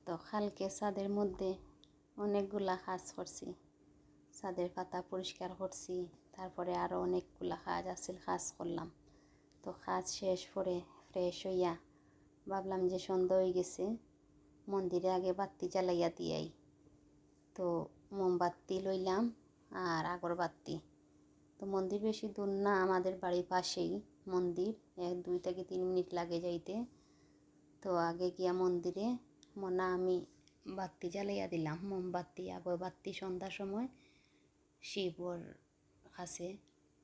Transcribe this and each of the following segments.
তো কালকে ছাদের মধ্যে অনেকগুলা কাজ করছি, ছাদের পাতা পরিষ্কার করছি, তারপরে আরও অনেকগুলা কাজ আছিল, কাজ করলাম। তো কাজ শেষ করে ফ্রেশ হইয়া ভাবলাম যে সন্ধ্যা হয়ে গেছে, মন্দিরে আগে বাতি জ্বালাইয়া দিয়াই। তো মোমবাতি লইলাম আর আগরবাতি। তো মন্দির বেশি দূর না, আমাদের বাড়ির পাশেই মন্দির, 1-2 থেকে 3 মিনিট লাগে যাইতে। তো আগে গিয়া মন্দিরে আমি বাতি জ্বালাইয়া দিলাম, মোমবাতি আগরবাতি। সন্ধ্যার সময় শিবর কাছে,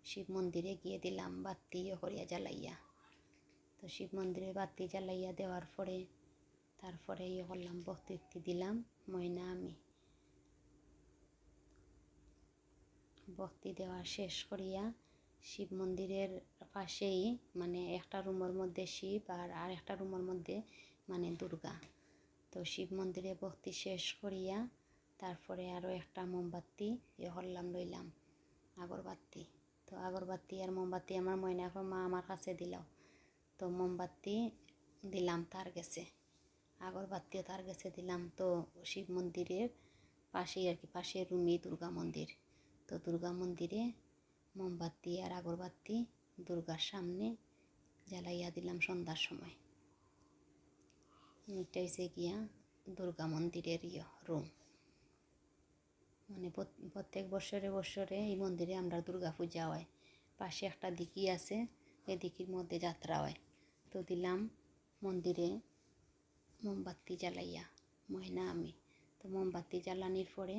শিব মন্দিরে গিয়ে দিলাম বাতি করিয়া জ্বালাইয়া। তো শিব মন্দিরে বাতি জ্বালাইয়া দেওয়ার পরে তারপরে করলাম, ভক্তি দিলাম আমি ভক্তি দেওয়া শেষ করিয়া শিব মন্দিরের পাশেই একটা রুমের মধ্যে শিব আর একটা রুমের মধ্যে দুর্গা। তো শিব মন্দিরে ভক্তি শেষ করিয়া তারপরে আরও একটা মোমবাতি করলাম, লইলাম আগরবাতি। তো আগরবাতি আর মোমবাতি আমার মা আমার কাছে দিল। তো মোমবাতি দিলাম তার গেছে, আগরবাতিও তার গেছে দিলাম। তো শিব মন্দিরের পাশেই পাশের রুমেই দুর্গা মন্দির। তো দুর্গা মন্দিরে মোমবাতি আর আগরবাতি দুর্গার সামনে জ্বালাইয়া দিলাম সন্ধ্যার সময়। এটা হচ্ছে গিয়া দুর্গা মন্দিরের রুম। প্রত্যেক বছরে এই মন্দিরে আমরা দুর্গা পূজা হয়। পাশে একটা দিঘি আছে, এই দিঘির মধ্যে যাত্রা হয়। তো দিলাম মন্দিরে মোমবাতি জ্বালাইয়া আমি। তো মোমবাতি জ্বালানির পরে